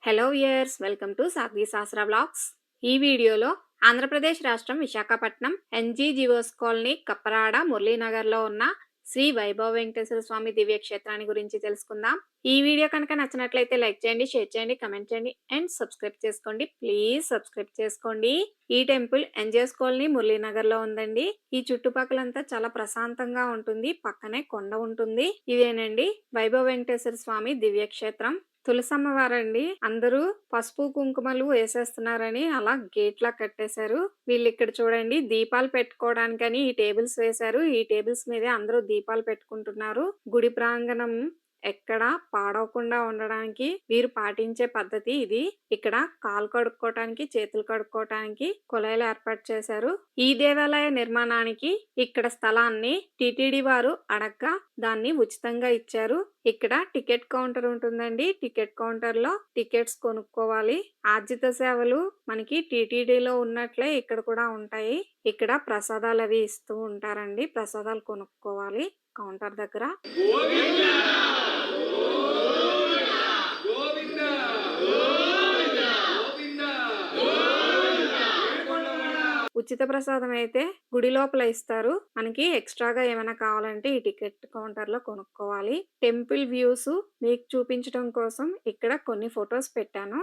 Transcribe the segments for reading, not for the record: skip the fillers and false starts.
Hello viewers, welcome to సాగ్వి శాస్త్ర vlogs. ఈ వీడియోలో ఆంధ్రప్రదేశ్ రాష్ట్రం విశాఖపట్నం ఎన్జీజీఓస్ కాలనీ కప్పరాడ మురళీనగర్లో ఉన్న శ్రీ వైభవ వెంకటేశ్వర స్వామి దివ్య క్షేత్రాన్ని గురించి తెలుసుకుందాం. ఈ వీడియో కనుక నచ్చినట్లయితే లైక్ చేయండి, షేర్ చేయండి, కమెంట్ చేయండి అండ్ సబ్స్క్రైబ్ చేసుకోండి. ప్లీజ్ సబ్స్క్రైబ్ చేసుకోండి. ఈ టెంపుల్ ఎన్జిఎస్ కాలనీ మురళీనగర్లో ఉందండి. ఈ చుట్టుపక్కలంతా చాలా ప్రశాంతంగా ఉంటుంది. పక్కనే కొండ ఉంటుంది. ఇదేనండి వైభవ వెంకటేశ్వర స్వామి దివ్య క్షేత్రం. తులసమ్మవారండి. అందరూ పసుపు కుంకుమలు వేసేస్తున్నారని అలా గేట్లా కట్టేశారు. వీళ్ళు ఇక్కడ చూడండి దీపాలు పెట్టుకోవడానికని ఈ టేబుల్స్ వేశారు. ఈ టేబుల్స్ మీదే అందరూ దీపాలు పెట్టుకుంటున్నారు. గుడి ప్రాంగణం ఎక్కడ పాడవకుండా ఉండడానికి వీరు పాటించే పద్ధతి ఇది. ఇక్కడ కాలు కడుక్కోవటానికి, చేతులు కడుక్కోవటానికి కుళాయిలు ఏర్పాటు చేశారు. ఈ దేవాలయ నిర్మాణానికి ఇక్కడ స్థలాన్ని టిటిడి వారు అడగ్గా దాన్ని ఉచితంగా ఇచ్చారు. ఇక్కడ టికెట్ కౌంటర్ ఉంటుందండి. టికెట్ కౌంటర్ లో టికెట్స్ కొనుక్కోవాలి. ఆర్జిత సేవలు మనకి టీటీడీలో ఉన్నట్లే ఇక్కడ కూడా ఉంటాయి. ఇక్కడ ప్రసాదాలు అవి ఇస్తూ ఉంటారండి. ప్రసాదాలు కొనుక్కోవాలి కౌంటర్ దగ్గర. ఉచిత ప్రసాదం అయితే గుడి లోపల ఇస్తారు. మనకి ఎక్స్ట్రాగా ఏమైనా కావాలంటే ఈ టికెట్ కౌంటర్ లో కొనుక్కోవాలి. టెంపుల్ వ్యూస్ మీకు చూపించడం కోసం ఇక్కడ కొన్ని ఫొటోస్ పెట్టాను.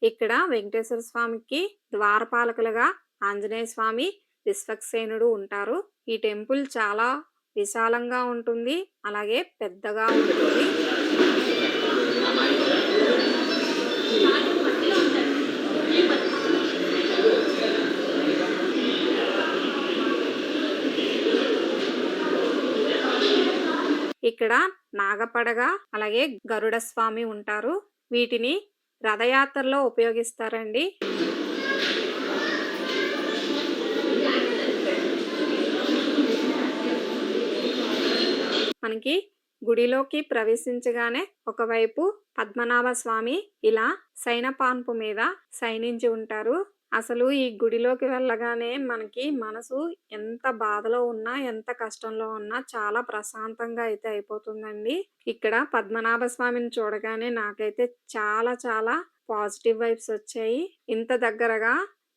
ఇక్కడ వెంకటేశ్వర స్వామికి ద్వారపాలకులుగా ఆంజనేయ స్వామి, విశ్వక్సేనుడు ఉంటారు. ఈ టెంపుల్ చాలా విశాలంగా ఉంటుంది, అలాగే పెద్దగా ఉంటుంది. ఇక్కడ నాగపడగ అలాగే గరుడ స్వామి ఉంటారు. వీటిని రథయాత్రలో ఉపయోగిస్తారండి. మనకి గుడిలోకి ప్రవేశించగానే ఒకవైపు పద్మనాభ స్వామి ఇలా సైనపాన్పు మీద శయనించి ఉంటారు. అసలు ఈ గుడిలోకి వెళ్ళగానే మనకి మనసు ఎంత బాధలో ఉన్నా, ఎంత కష్టంలో ఉన్నా చాలా ప్రశాంతంగా అయితే అయిపోతుందండి. ఇక్కడ పద్మనాభ స్వామిని చూడగానే నాకైతే చాలా చాలా పాజిటివ్ వైబ్స్ వచ్చాయి. ఇంత దగ్గరగా,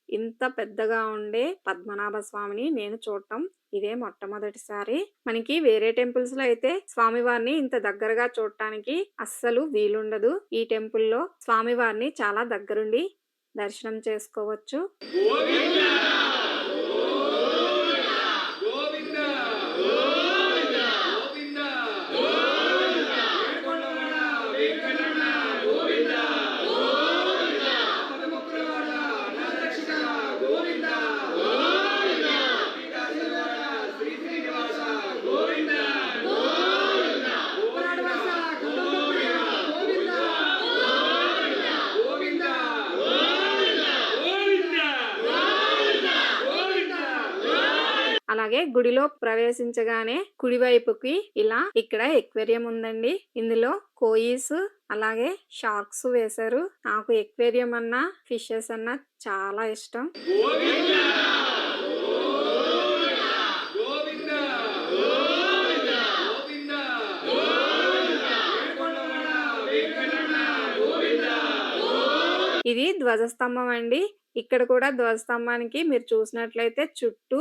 ఇంత పెద్దగా ఉండే పద్మనాభ స్వామిని నేను చూడటం ఇదే మొట్టమొదటిసారి. మనకి వేరే టెంపుల్స్ లో అయితే స్వామివారిని ఇంత దగ్గరగా చూడటానికి అస్సలు వీలుండదు. ఈ టెంపుల్లో స్వామివారిని చాలా దగ్గరుండి దర్శనం చేసుకోవచ్చు. అలాగే గుడిలో ప్రవేశించగానే కుడివైపుకి ఇలా ఇక్కడ ఎక్వేరియం ఉందండి. ఇందులో కోయిస్ అలాగే షార్క్స్ వేశారు. నాకు ఎక్వేరియం అన్నా ఫిషెస్ అన్నా చాలా ఇష్టం. ఇది ధ్వజస్తంభం అండి. ఇక్కడ కూడా ధ్వజస్తంభానికి మీరు చూసినట్లయితే చుట్టూ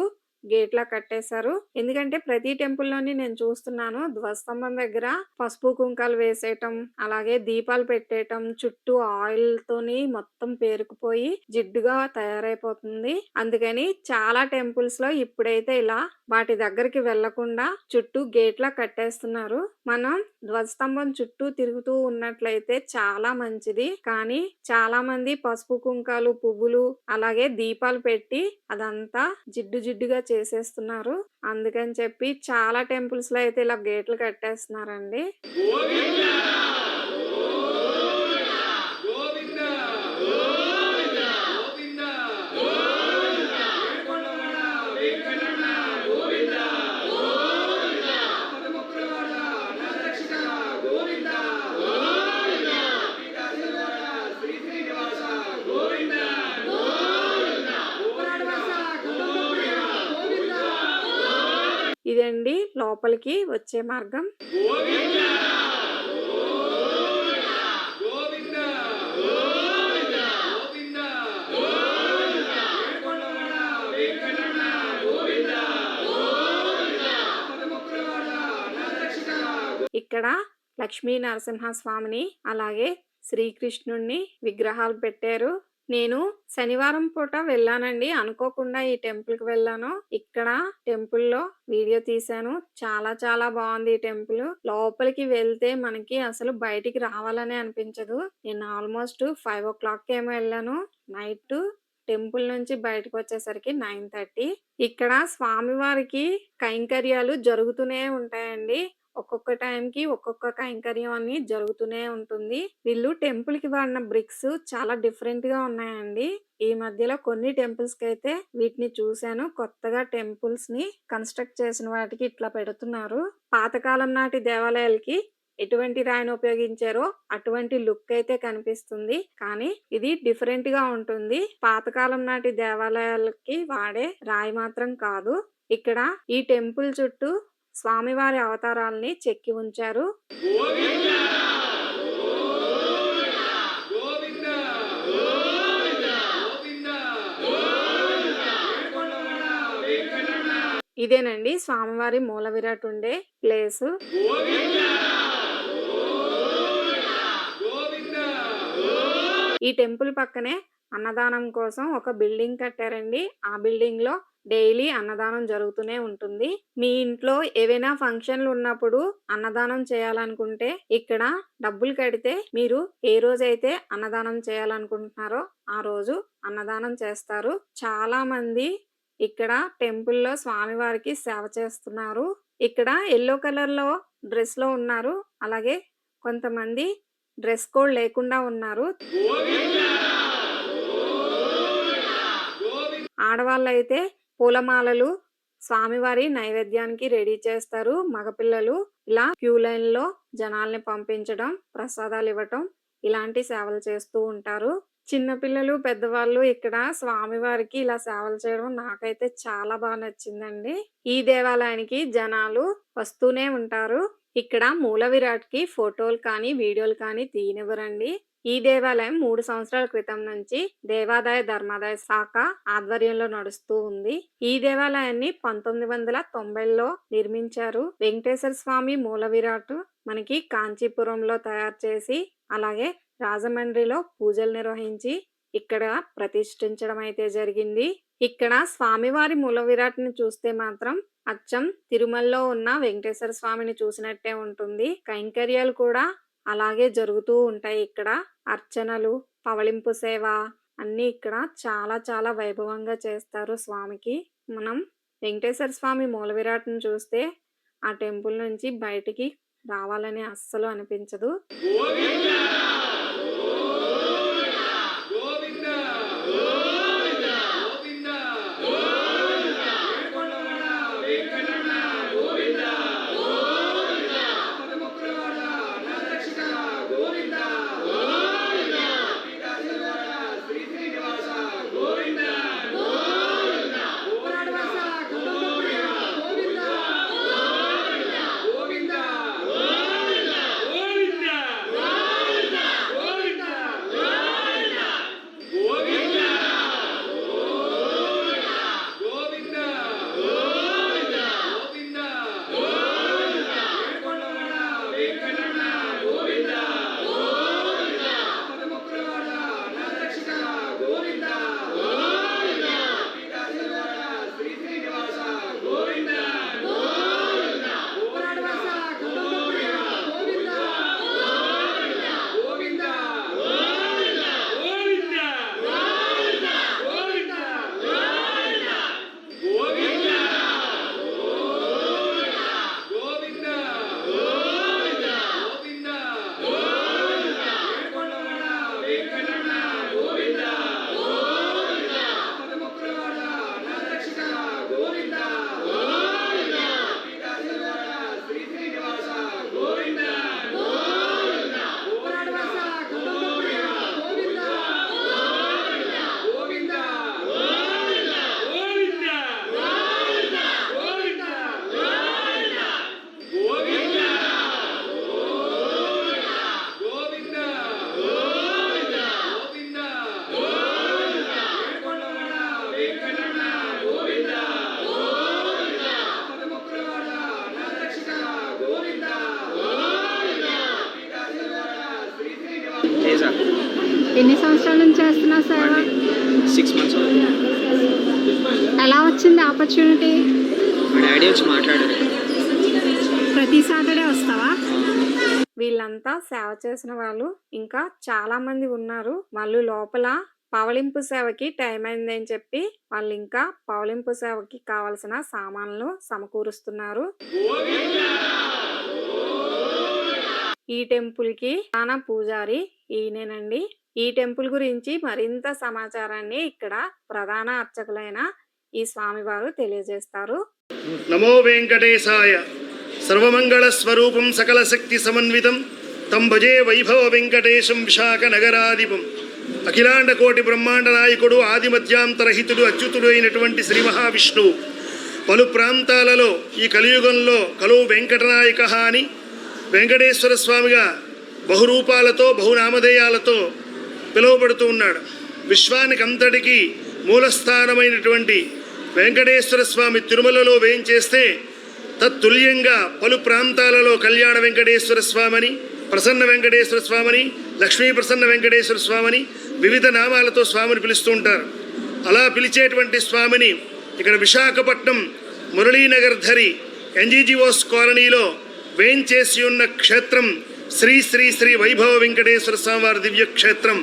గేట్లా కట్టేశారు. ఎందుకంటే ప్రతి టెంపుల్లోని నేను చూస్తున్నాను ధ్వజస్తంభం దగ్గర పసుపు కుంకాలు వేసేయటం, అలాగే దీపాలు పెట్టేయటం, చుట్టూ ఆయిల్ తోని మొత్తం పేరుకుపోయి జిడ్డుగా తయారైపోతుంది. అందుకని చాలా టెంపుల్స్ లో ఇప్పుడైతే ఇలా వాటి దగ్గరికి వెళ్లకుండా చుట్టూ గేట్లా కట్టేస్తున్నారు. మనం ధ్వజస్తంభం చుట్టూ తిరుగుతూ ఉన్నట్లయితే చాలా మంచిది. కానీ చాలా మంది పసుపు కుంకాలు, పువ్వులు అలాగే దీపాలు పెట్టి అదంతా జిడ్డు జిడ్డుగా చేసేస్తున్నారు. అందుకని చెప్పి చాలా టెంపుల్స్ లో అయితే ఇలా గేట్లు కట్టేస్తున్నారండి. అండి లోపలికి వచ్చే మార్గం. ఇక్కడ లక్ష్మీ నరసింహస్వామిని అలాగే శ్రీకృష్ణుణ్ణి విగ్రహాలు పెట్టారు. నేను శనివారం పూట వెళ్ళానండి. అనుకోకుండా ఈ టెంపుల్‌కి వెళ్ళాను. ఇక్కడ టెంపుల్‌లో వీడియో తీశాను. చాలా చాలా బాగుంది ఈ టెంపుల్. లోపలికి వెళ్తే మనకి అసలు బయటికి రావాలనే అనిపించదు. నేను ఆల్మోస్ట్ 5:00 ఏమో వెళ్ళాను. నైట్ టెంపుల్ నుంచి బయటకు వచ్చేసరికి 9:30. ఇక్కడ స్వామివారికి కైంకర్యాలు జరుగుతూనే ఉంటాయండి. ఒక్కొక్క టైంకి ఒక్కొక్క కైంకర్యం అని జరుగుతూనే ఉంటుంది. వీళ్ళు టెంపుల్ కి వాడిన బ్రిక్స్ చాలా డిఫరెంట్ గా ఉన్నాయండి. ఈ మధ్యలో కొన్ని టెంపుల్స్ కి అయితే వీటిని చూశాను. కొత్తగా టెంపుల్స్ ని కన్స్ట్రక్ట్ చేసిన వాటికి ఇట్లా పెడుతున్నారు. పాతకాలం నాటి దేవాలయాలకి ఎటువంటి రాయిని ఉపయోగించారో అటువంటి లుక్ అయితే కనిపిస్తుంది. కానీ ఇది డిఫరెంట్ గా ఉంటుంది. పాతకాలం నాటి దేవాలయాలకి వాడే రాయి మాత్రం కాదు. ఇక్కడ ఈ టెంపుల్ చుట్టూ స్వామివారి అవతారాల్ని చెక్కి ఉంచారు. ఇదేనండి స్వామివారి మూల విరాట్ ఉండే ప్లేస్. ఈ టెంపుల్ పక్కనే అన్నదానం కోసం ఒక బిల్డింగ్ కట్టారండి. ఆ బిల్డింగ్ లో డైలీ అన్నదానం జరుగుతూనే ఉంటుంది. మీ ఇంట్లో ఏవైనా ఫంక్షన్లు ఉన్నప్పుడు అన్నదానం చేయాలనుకుంటే ఇక్కడ డబ్బులు కడితే మీరు ఏ రోజైతే అన్నదానం చేయాలనుకుంటున్నారో ఆ రోజు అన్నదానం చేస్తారు. చాలా మంది ఇక్కడ టెంపుల్లో స్వామివారికి సేవ చేస్తున్నారు. ఇక్కడ ఎల్లో కలర్ లో డ్రెస్ లో ఉన్నారు. అలాగే కొంతమంది డ్రెస్ కోడ్ లేకుండా ఉన్నారు. ఆడవాళ్ళైతే పూలమాలలు స్వామివారి నైవేద్యానికి రెడీ చేస్తారు. మగపిల్లలు ఇలా క్యూ లైన్ లో జనాల్ని పంపించడం, ప్రసాదాలు ఇవ్వటం ఇలాంటి సేవలు చేస్తూ ఉంటారు. చిన్నపిల్లలు పెద్దవాళ్ళు ఇక్కడ స్వామివారికి ఇలా సేవలు చేయడం నాకైతే చాలా బాగా నచ్చిందండి. ఈ దేవాలయానికి జనాలు వస్తూనే ఉంటారు. ఇక్కడ మూల విరాట్ కి ఫోటోలు కానీ వీడియోలు కానీ తీయనివ్వరండి. ఈ దేవాలయం 3 సంవత్సరాల క్రితం నుంచి దేవాదాయ ధర్మాదాయ శాఖ ఆధ్వర్యంలో నడుస్తూ ఉంది. ఈ దేవాలయాన్ని 1990లో నిర్మించారు. వెంకటేశ్వర స్వామి మూల విరాట్ మనకి కాంచీపురంలో తయారు చేసి అలాగే రాజమండ్రిలో పూజలు నిర్వహించి ఇక్కడ ప్రతిష్ఠించడం అయితే జరిగింది. ఇక్కడ స్వామివారి మూల విరాట్ ని చూస్తే మాత్రం అచ్చం తిరుమలలో ఉన్న వెంకటేశ్వర స్వామిని చూసినట్టే ఉంటుంది. కైంకర్యాలు కూడా అలాగే జరుగుతూ ఉంటాయి. ఇక్కడ అర్చనలు, పవళింపు సేవ అన్ని ఇక్కడ చాలా చాలా వైభవంగా చేస్తారు స్వామికి. మనం వెంకటేశ్వర స్వామి మూల విరాట్ ని చూస్తే ఆ టెంపుల్ నుంచి బయటికి రావాలని అస్సలు అనిపించదు. సంవత్సరాల నుంచి చేస్తున్నా సేవ? 6 months అవుతుంది. ఎలా వచ్చింది ఆపర్చునిటీ? మా డాడీ వచ్చి మాట్లాడారు. ప్రతి సాటర్డే వస్తావా? వీళ్ళంతా సేవ చేసిన వాళ్ళు ఇంకా చాలా మంది ఉన్నారు. వాళ్ళు లోపల పవళింపు సేవకి టైం అయిందని చెప్పి వాళ్ళు ఇంకా పవళింపు సేవకి కావలసిన సామాన్లు సమకూరుస్తున్నారు. ఈ టెంపుల్కి ప్రధాన పూజారి ఈయనేనండి. ఈ టెంపుల్ గురించి మరింత సమాచారాన్ని ఇక్కడ ప్రధాన అర్చకులైన ఈ స్వామివారు తెలియజేస్తారు. నమో వెంకటేశాయ. సర్వమంగళ స్వరూపం సకల శక్తి సమన్వితం తం భజే వైభవ వెంకటేశం విశాఖ నగరాధిపం. అఖిలాండ కోటి బ్రహ్మాండ నాయకుడు ఆదిమధ్యాంతరహితుడు అచ్యుతుడు అయినటువంటి శ్రీ మహావిష్ణువు పలు ప్రాంతాలలో ఈ కలియుగంలో కలువు వెంకటనాయక అని వెంకటేశ్వర స్వామిగా బహురూపాలతో బహునామధేయాలతో పిలువబడుతూ ఉన్నాడు. విశ్వానికి అంతటికీ మూలస్థానమైనటువంటి వెంకటేశ్వర స్వామి తిరుమలలో వేయించేస్తే తత్తుల్యంగా పలు ప్రాంతాలలో కళ్యాణ వెంకటేశ్వర స్వామిని, ప్రసన్న వెంకటేశ్వర స్వామిని, లక్ష్మీ ప్రసన్న వెంకటేశ్వర స్వామిని వివిధ నామాలతో స్వామిని పిలుస్తూ ఉంటారు. అలా పిలిచేటువంటి స్వామిని ఇక్కడ విశాఖపట్నం మురళీనగర్ ధరి ఎన్జీజీఓస్ కాలనీలో వేయించేసి ఉన్న క్షేత్రం శ్రీ శ్రీ శ్రీ వైభవ వెంకటేశ్వర స్వామివారి దివ్య క్షేత్రం.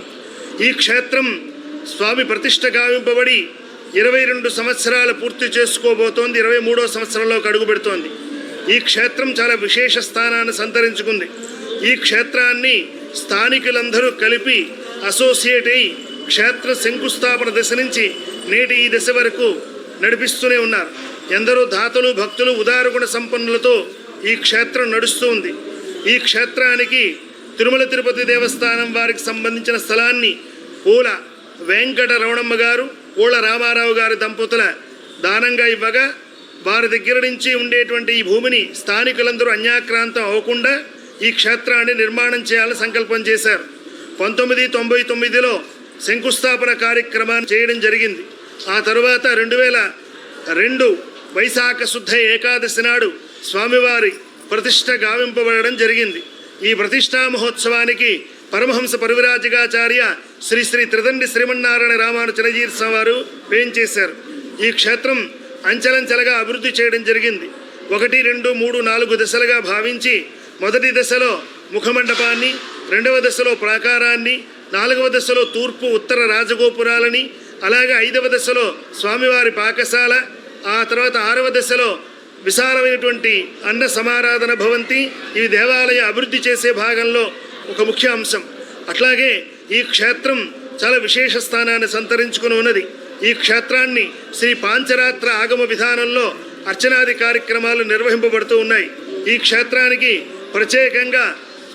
ఈ క్షేత్రం స్వామి ప్రతిష్ఠ గావింపబడి 22 సంవత్సరాలు పూర్తి చేసుకోబోతోంది. 23వ సంవత్సరంలోకి అడుగు పెడుతోంది. ఈ క్షేత్రం చాలా విశేష స్థానాన్ని సంతరించుకుంది. ఈ క్షేత్రాన్ని స్థానికులందరూ కలిపి అసోసియేట్ అయి క్షేత్ర శంకుస్థాపన దశ నుంచి నేటి ఈ దశ వరకు నడిపిస్తూనే ఉన్నారు. ఎందరో దాతలు భక్తులు ఉదారగుణ సంపన్నులతో ఈ క్షేత్రం నడుస్తూ ఉంది. ఈ క్షేత్రానికి తిరుమల తిరుపతి దేవస్థానం వారికి సంబంధించిన స్థలాన్ని పూల వెంకట రమణమ్మ గారు, పూల రామారావు గారి దంపతుల దానంగా ఇవ్వగా వారి దగ్గర నుంచి ఉండేటువంటి ఈ భూమిని స్థానికులందరూ అన్యాక్రాంతం అవ్వకుండా ఈ క్షేత్రాన్ని నిర్మాణం చేయాలని సంకల్పం చేశారు. 1999లో శంకుస్థాపన కార్యక్రమాన్ని చేయడం జరిగింది. ఆ తరువాత 2002 వైశాఖ శుద్ధ ఏకాదశి నాడు స్వామివారి ప్రతిష్ఠ గావింపబడడం జరిగింది. ఈ ప్రతిష్టా మహోత్సవానికి పరమహంస పరివిరాజకాచార్య శ్రీ శ్రీ త్రిదండి శ్రీమన్నారాయణ రామానుజనజీర్ స్వామి వారు వేయించేశారు. ఈ క్షేత్రం అంచెలంచెలుగా అభివృద్ధి చేయడం జరిగింది. 1, 2, 3, 4 దశలుగా భావించి మొదటి దశలో ముఖమండపాన్ని, 2వ దశలో ప్రాకారాన్ని, 4వ దశలో తూర్పు ఉత్తర రాజగోపురాలని, అలాగే 5వ దశలో స్వామివారి పాకశాల, ఆ తర్వాత 6వ దశలో విశాలమైనటువంటి అన్న సమారాధన భవంతి. ఇవి దేవాలయ అభివృద్ధి చేసే భాగంలో ఒక ముఖ్య అంశం. అట్లాగే ఈ క్షేత్రం చాలా విశేష స్థానాన్ని సంతరించుకుని ఉన్నది. ఈ క్షేత్రాన్ని శ్రీ పాంచరాత్ర ఆగమ విధానంలో అర్చనాది కార్యక్రమాలు నిర్వహింపబడుతూ ఉన్నాయి. ఈ క్షేత్రానికి ప్రత్యేకంగా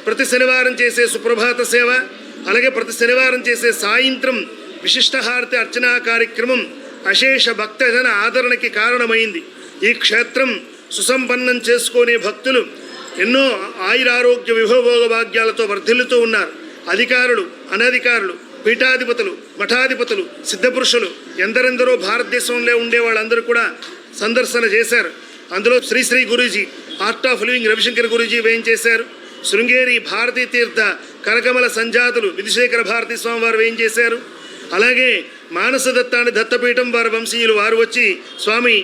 ప్రతి శనివారం చేసే సుప్రభాత సేవ, అలాగే ప్రతి శనివారం చేసే సాయంత్రం విశిష్టహారతి అర్చనా కార్యక్రమం అశేష భక్తజన ఆదరణకి కారణమైంది. ఈ క్షేత్రం సుసంపన్నం చేసుకునే భక్తులు ఎన్నో ఆయురారోగ్య విభవభోగ భాగ్యాలతో వర్ధిల్లుతూ ఉన్నారు. అధికారులు, అనధికారులు, పీఠాధిపతులు, మఠాధిపతులు, సిద్ధపురుషులు ఎందరెందరో భారతదేశంలో ఉండే వాళ్ళందరూ కూడా సందర్శన చేశారు. అందులో Shri Shri Guruji, art of living Ravi Shankar Guruji వేయించేశారు. శృంగేరి భారతీ తీర్థ కరకమల సంజాతులు విధుశేఖర భారతీ స్వామి వారు వేయించేశారు. అలాగే మానసదత్తాని దత్తపీఠం వారి వంశీయులు వారు వచ్చి స్వామి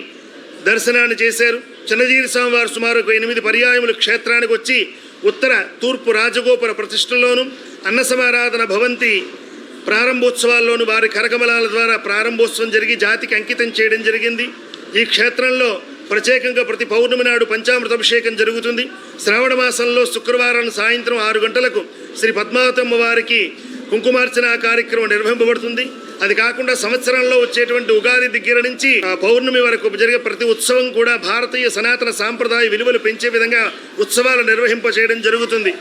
దర్శనాన్ని చేశారు. చిన్నజీరి స్వామి వారు సుమారు 8 పర్యాయములు క్షేత్రానికి వచ్చి ఉత్తర తూర్పు రాజగోపుర ప్రతిష్టలోను, అన్న సమారాధన భవంతి ప్రారంభోత్సవాల్లోనూ వారి కరకమలాల ద్వారా ప్రారంభోత్సవం జరిగి జాతికి అంకితం చేయడం జరిగింది. ఈ క్షేత్రంలో ప్రత్యేకంగా ప్రతి పౌర్ణమి నాడు పంచామృతాభిషేకం జరుగుతుంది. శ్రావణ మాసంలో శుక్రవారం సాయంత్రం 6 గంటలకు శ్రీ పద్మావతమ్మ వారికి కుంకుమార్చన కార్యక్రమం నిర్వహింపబడుతుంది. అది కాకుండా సంవత్సరంలో వచ్చేటువంటి ఉగాది దగ్గర నుంచి పౌర్ణమి వరకు జరిగే ప్రతి ఉత్సవం కూడా భారతీయ సనాతన సాంప్రదాయ విలువలు పెంచే విధంగా ఉత్సవాలు నిర్వహింపచేయడం జరుగుతుంది.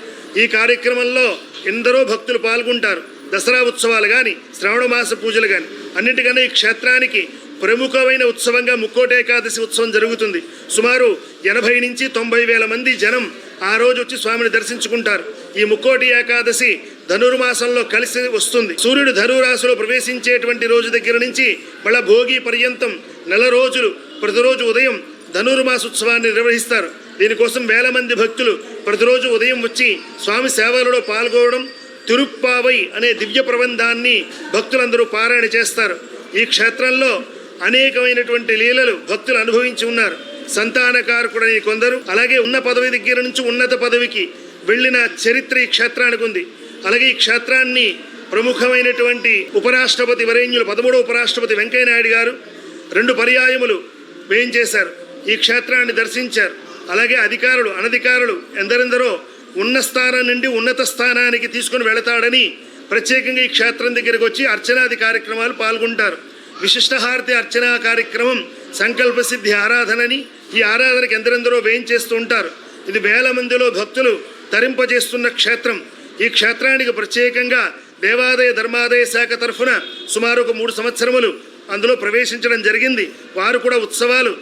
ఈ కార్యక్రమంలో ఎందరో భక్తులు పాల్గొంటారు. దసరా ఉత్సవాలు కానీ, శ్రావణ మాస పూజలు కానీ, అన్నింటికన్నా ఈ క్షేత్రానికి ప్రముఖమైన ఉత్సవంగా ముక్కోటి ఏకాదశి ఉత్సవం జరుగుతుంది. సుమారు 80 నుంచి 90 వేల మంది జనం ఆ రోజు వచ్చి స్వామిని దర్శించుకుంటారు. ఈ ముక్కోటి ఏకాదశి ధనుర్మాసంలో కలిసి వస్తుంది. సూర్యుడు ధనురాశిలో ప్రవేశించేటువంటి రోజు దగ్గర నుంచి మళ్ళా భోగి పర్యంతం 4 రోజులు ప్రతిరోజు ఉదయం ధనుర్మాసోత్సవాన్ని నిర్వహిస్తారు. దీనికోసం వేల మంది భక్తులు ప్రతిరోజు ఉదయం వచ్చి స్వామి సేవలలో పాల్గొనడం, తిరుప్పావై అనే దివ్య ప్రబంధాన్ని భక్తులందరూ పారాయణ చేస్తారు. ఈ క్షేత్రంలో అనేకమైనటువంటి లీలలు భక్తులు అనుభవించి ఉన్నారు. సంతానకారకుడని కొందరు, అలాగే ఉన్న పదవి దగ్గర నుంచి ఉన్నత పదవికి వెళ్ళిన చరిత్ర ఈ క్షేత్రానికి ఉంది. అలాగే ఈ క్షేత్రాన్ని ప్రముఖమైనటువంటి ఉపరాష్ట్రపతి వరేణ్యులు 13వ ఉపరాష్ట్రపతి వెంకయ్యనాయుడు గారు 2 పర్యాయములు వేయించేశారు. ఈ క్షేత్రాన్ని దర్శించారు. అలాగే అధికారులు అనధికారులు ఎందరెందరో ఉన్న స్థానం నుండి ఉన్నత స్థానానికి తీసుకుని వెళతాడని ప్రత్యేకంగా ఈ క్షేత్రం దగ్గరికి వచ్చి అర్చనాది కార్యక్రమాలు పాల్గొంటారు. విశిష్టహారతి అర్చనా కార్యక్రమం సంకల్పసిద్ధి ఆరాధనని, ఈ ఆరాధనకి ఎందరెందరో వేయించేస్తూ ఉంటారు. ఇది వేల మందిలో భక్తులు తరింపజేస్తున్న క్షేత్రం. ఈ క్షేత్రానికి ప్రత్యేకంగా దేవాదాయ ధర్మాదాయ శాఖ తరఫున సుమారు ఒక 3 సంవత్సరములు అందులో ప్రవేశించడం జరిగింది. వారు కూడా ఉత్సవాలు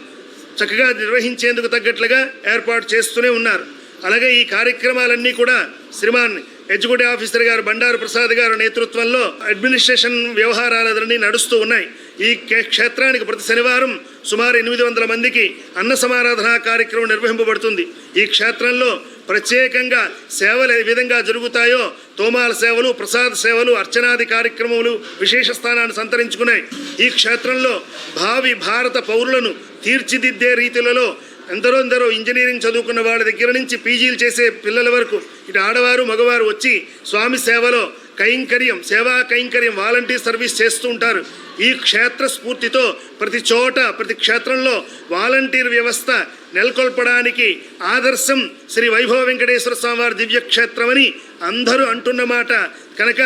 చక్కగా నిర్వహించేందుకు తగ్గట్లుగా ఏర్పాటు చేస్తూనే ఉన్నారు. అలాగే ఈ కార్యక్రమాలన్నీ కూడా శ్రీమాన్ ఎగ్జిక్యూటివ్ ఆఫీసర్ గారు బండారు ప్రసాద్ గారు నేతృత్వంలో అడ్మినిస్ట్రేషన్ వ్యవహారాలన్నీ నడుస్తూ ఉన్నాయి. ఈ క్షేత్రానికి ప్రతి శనివారం సుమారు 800 మందికి అన్న సమారాధన కార్యక్రమం నిర్వహింపబడుతుంది. ఈ క్షేత్రంలో ప్రత్యేకంగా సేవలు ఏ విధంగా జరుగుతాయో తోమాల సేవలు, ప్రసాద సేవలు, అర్చనాది కార్యక్రమములు విశేష స్థానాన్ని సంతరించుకున్నాయి. ఈ క్షేత్రంలో భావి భారత పౌరులను తీర్చిదిద్దే రీతిలో ఎందరో ఇంజనీరింగ్ చదువుకున్న వాళ్ళ దగ్గర నుంచి పీజీలు చేసే పిల్లల వరకు ఇటు ఆడవారు మగవారు వచ్చి స్వామి సేవలో కైంకర్యం, సేవా కైంకర్యం, వాలంటీర్ సర్వీస్ చేస్తూ ఉంటారు. ఈ క్షేత్ర స్ఫూర్తితో ప్రతి చోట ప్రతి క్షేత్రంలో వాలంటీర్ వ్యవస్థ నెలకొల్పడానికి ఆదర్శం శ్రీ వైభవ వెంకటేశ్వర స్వామి వారి దివ్యక్షేత్రమని అందరూ అంటున్నమాట కనుక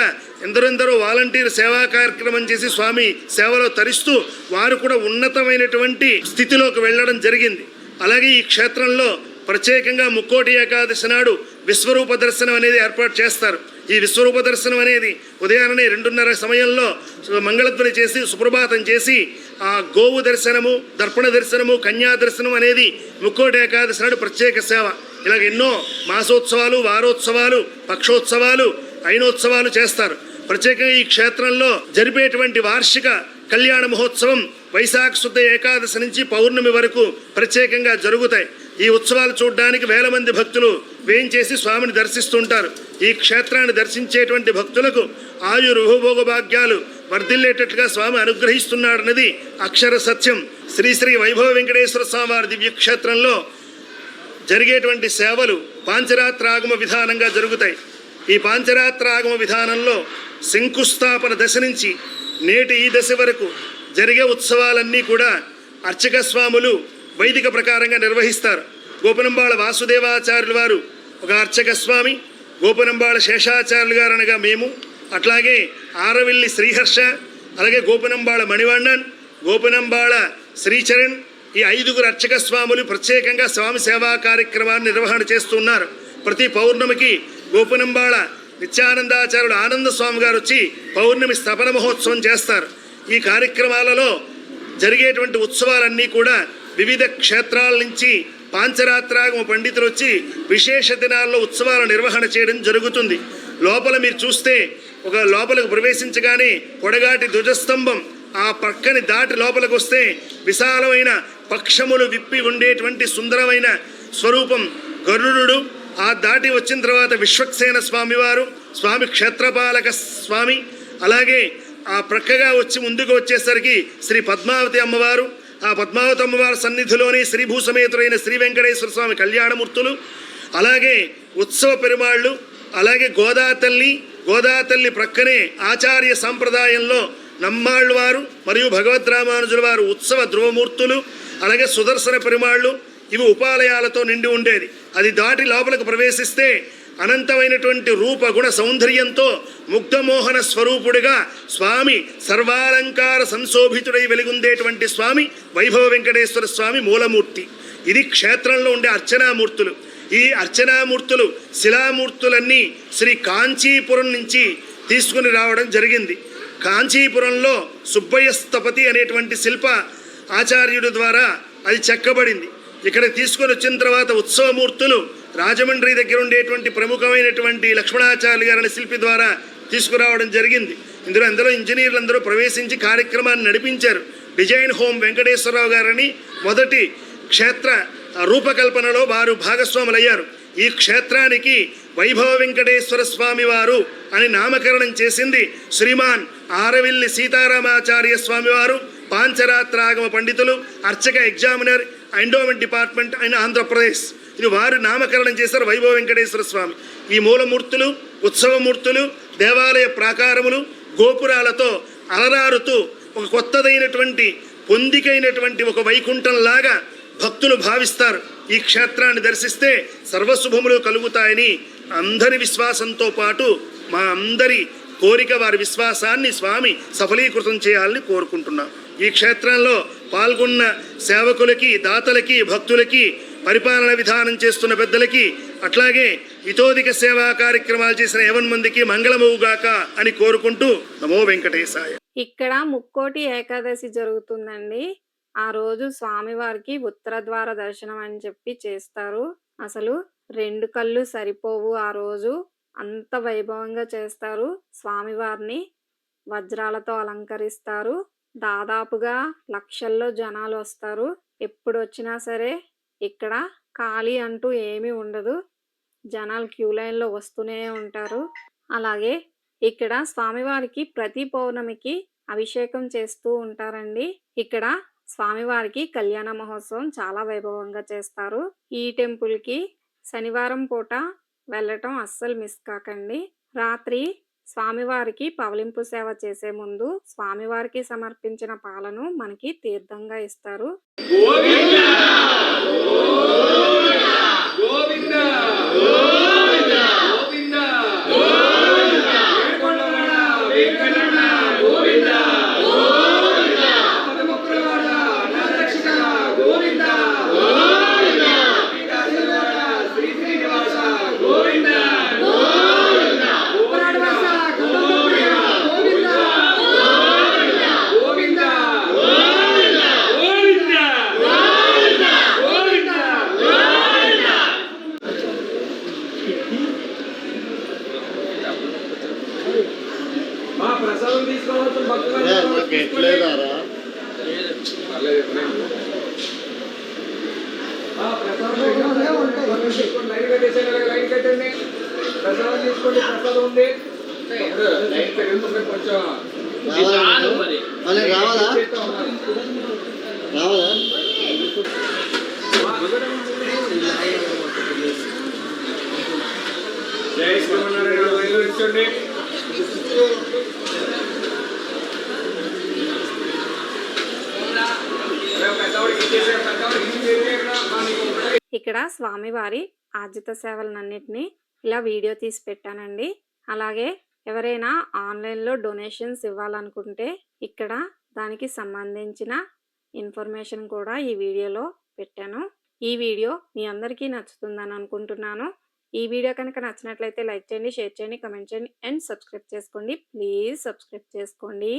ఎందరెందరో వాలంటీర్ సేవా కార్యక్రమం చేసి స్వామి సేవలో తరిస్తూ వారు కూడా ఉన్నతమైనటువంటి స్థితిలోకి వెళ్ళడం జరిగింది. అలాగే ఈ క్షేత్రంలో ప్రత్యేకంగా ముక్కోటి ఏకాదశి నాడు విశ్వరూప దర్శనం అనేది ఏర్పాటు చేస్తారు. ఈ విశ్వరూప దర్శనం అనేది ఉదయాన్నే 2:30 సమయంలో మంగళధ్వని చేసి సుప్రభాతం చేసి ఆ గోవు దర్శనము, దర్పణ దర్శనము, కన్యా దర్శనం అనేది ముక్కోటి ఏకాదశి నాడు ప్రత్యేక సేవ. ఇలాగ ఎన్నో మాసోత్సవాలు, వారోత్సవాలు, పక్షోత్సవాలు, అయినోత్సవాలు చేస్తారు. ప్రత్యేకంగా ఈ క్షేత్రంలో జరిపేటువంటి వార్షిక కళ్యాణ మహోత్సవం వైశాఖ శుద్ధ ఏకాదశి నుంచి పౌర్ణమి వరకు ప్రత్యేకంగా జరుగుతాయి. ఈ ఉత్సవాలు చూడడానికి వేల మంది భక్తులు వేయించేసి స్వామిని దర్శిస్తుంటారు. ఈ క్షేత్రాన్ని దర్శించేటువంటి భక్తులకు ఆయుర్భోగ భాగ్యాలు వర్ధిల్లేటట్లుగా స్వామి అనుగ్రహిస్తున్నాడన్నది అక్షర సత్యం. శ్రీ శ్రీ వైభవ వెంకటేశ్వర స్వామి వారి దివ్యక్షేత్రంలో జరిగేటువంటి సేవలు పాంచరాత్రాగమ విధానంగా జరుగుతాయి. ఈ పాంచరాత్రాగమ విధానంలో శంకుస్థాపన దశ నుంచి నేటి ఈ దశ వరకు జరిగే ఉత్సవాలన్నీ కూడా అర్చక స్వాములు వైదిక ప్రకారంగా నిర్వహిస్తారు. గోపనంబాళ వాసుదేవాచార్యులు వారు ఒక అర్చక స్వామి, గోపనంబాళ శేషాచార్యులు గారు అనగా మేము, అట్లాగే ఆరవిల్లి శ్రీహర్ష, అలాగే గోపనంబాళ మణివಣ್ಣన్, గోపనంబాళ శ్రీచరణ్, ఈ 5గురు అర్చక స్వాములు ప్రత్యేకంగా స్వామి సేవా కార్యక్రమాన్ని నిర్వహణ చేస్తున్నారు. ప్రతి పౌర్ణమికి గోపనంబాళ నిత్యానందాచార్యుడు ఆనంద స్వామి గారు వచ్చి పౌర్ణమి స్థపన మహోత్సవం చేస్తారు. ఈ కార్యక్రమాలలో జరిగేటువంటి ఉత్సవాలన్నీ కూడా వివిధ క్షేత్రాల నుంచి పాంచరాత్రాగమ పండితులు వచ్చి విశేష దినాల్లో ఉత్సవాల నిర్వహణ చేయడం జరుగుతుంది. లోపల మీరు చూస్తే ఒక లోపలకు ప్రవేశించగానే పొడగాటి ధ్వజస్తంభం, ఆ పక్కని దాటి లోపలికి వస్తే విశాలమైన పక్షములు విప్పి ఉండేటువంటి సుందరమైన స్వరూపం గరుడు. ఆ దాటి వచ్చిన తర్వాత విశ్వక్సేన స్వామివారు, స్వామి క్షేత్రపాలక స్వామి, అలాగే ఆ ప్రక్కగా వచ్చి ముందుకు వచ్చేసరికి శ్రీ పద్మావతి అమ్మవారు, ఆ పద్మావతి అమ్మవారి సన్నిధిలోని శ్రీభూసమేతుడైన శ్రీ వెంకటేశ్వర స్వామి కళ్యాణమూర్తులు, అలాగే ఉత్సవ పెరుమాళ్ళు, అలాగే గోదాతల్లి ప్రక్కనే ఆచార్య సాంప్రదాయంలో నమ్మాళ్ళు వారు మరియు భగవద్రామానుజుల వారు ఉత్సవ ధ్రువమూర్తులు, అలాగే సుదర్శన పెరుమాళ్ళు, ఇవి ఉపాలయాలతో నిండి ఉండేది. అది దాటి లోపలికి ప్రవేశిస్తే అనంతమైనటువంటి రూపగుణ సౌందర్యంతో ముగ్ధమోహన స్వరూపుడిగా స్వామి సర్వాలంకార సంశోభితుడై వెలుగుందేటువంటి స్వామి వైభవ వెంకటేశ్వర స్వామి మూలమూర్తి. ఇది క్షేత్రంలో ఉండే అర్చనామూర్తులు. ఈ అర్చనామూర్తులు శిలామూర్తులన్నీ శ్రీ కాంచీపురం నుంచి తీసుకుని రావడం జరిగింది. కాంచీపురంలో సుబ్బయ్య స్థపతి అనేటువంటి శిల్ప ఆచార్యుడి ద్వారా అది చెక్కబడింది. ఇక్కడ తీసుకొని వచ్చిన తర్వాత ఉత్సవమూర్తులు రాజమండ్రి దగ్గర ఉండేటువంటి ప్రముఖమైనటువంటి లక్ష్మణాచార్యులు గారి శిల్పి ద్వారా తీసుకురావడం జరిగింది. ఇందులో ఇంజనీర్లు అందరూ ప్రవేశించి కార్యక్రమాన్ని నడిపించారు. డిజైన్ హోమ్ వెంకటేశ్వరరావు గారని మొదటి క్షేత్ర రూపకల్పనలో వారు భాగస్వాములయ్యారు. ఈ క్షేత్రానికి వైభవ వెంకటేశ్వర స్వామి వారు అని నామకరణం చేసింది శ్రీమాన్ ఆరవిల్లి సీతారామాచార్య స్వామి వారు, పాంచరాత్రాగమ పండితులు, అర్చక ఎగ్జామినర్, ఎండోమెంట్ డిపార్ట్మెంట్ అయిన ఆంధ్రప్రదేశ్. ఇది వారు నామకరణం చేశారు వైభవ వెంకటేశ్వర స్వామి. ఈ మూలమూర్తులు, ఉత్సవమూర్తులు, దేవాలయ ప్రాకారములు, గోపురాలతో అలరారుతూ ఒక కొత్తదైనటువంటి పొందికైనటువంటి ఒక వైకుంఠంలాగా భక్తులు భావిస్తారు. ఈ క్షేత్రాన్ని దర్శిస్తే సర్వశుభములు కలుగుతాయని అందరి విశ్వాసంతో పాటు మా అందరి కోరిక, వారి విశ్వాసాన్ని స్వామి సఫలీకృతం చేయాలని కోరుకుంటున్నాం. ఈ క్షేత్రంలో పాల్గొన్న సేవకులకి, దాతలకి, భక్తులకి, పరిపాలన విధానం చేస్తున్న పెద్దలకి, అట్లాగే ఇతోధిక సేవా కార్యక్రమాలు చేసిన 50 మందికి మంగళమవుగాక అని కోరుకుంటూ నమో వెంకటేశాయ. ఇక్కడ ముక్కోటి ఏకాదశి జరుగుతుందండి. ఆ రోజు స్వామివారికి ఉత్తర ద్వార దర్శనం అని చెప్పి చేస్తారు. అసలు 2 కళ్ళు సరిపోవు. ఆ రోజు అంత వైభవంగా చేస్తారు. స్వామివారిని వజ్రాలతో అలంకరిస్తారు. దాదాపుగా లక్షల్లో జనాలు వస్తారు. ఎప్పుడు వచ్చినా సరే ఇక్కడ ఖాళీ అంటూ ఏమీ ఉండదు. జనాలు క్యూ లైన్లో వస్తూనే ఉంటారు. అలాగే ఇక్కడ స్వామివారికి ప్రతి పౌర్ణమికి అభిషేకం చేస్తూ ఉంటారండి. ఇక్కడ స్వామివారికి కళ్యాణ మహోత్సవం చాలా వైభవంగా చేస్తారు. ఈ టెంపుల్కి శనివారం పూట వెళ్ళటం అస్సలు మిస్ కాకండి. రాత్రి స్వామివారికి పవలింపు సేవ చేసే ముందు స్వామివారికి సమర్పించిన పాలను మనకి తీర్థంగా ఇస్తారు. ప్రసాదం తీసుకోవచ్చు భక్తులు లైన్ కట్టేసాను, లైన్ కట్టండి, ప్రసాదం తీసుకోండి. ప్రసాదం ఉంది కొంచెం రావాలా జై శ్రీమన్నారాయణ. లైన్లో ఇచ్చండి. ఇక్కడ స్వామివారి ఆర్జిత సేవలన్నింటినీ ఇలా వీడియో తీసి పెట్టానండి. అలాగే ఎవరైనా ఆన్లైన్లో డొనేషన్స్ ఇవ్వాలనుకుంటే ఇక్కడ దానికి సంబంధించిన ఇన్ఫర్మేషన్ కూడా ఈ వీడియోలో పెట్టాను. ఈ వీడియో మీ అందరికీ నచ్చుతుందని అనుకుంటున్నాను. ఈ వీడియో కనుక నచ్చినట్లయితే లైక్ చేయండి, షేర్ చేయండి, కమెంట్ చేయండి అండ్ సబ్స్క్రైబ్ చేసుకోండి. ప్లీజ్ సబ్స్క్రైబ్ చేసుకోండి.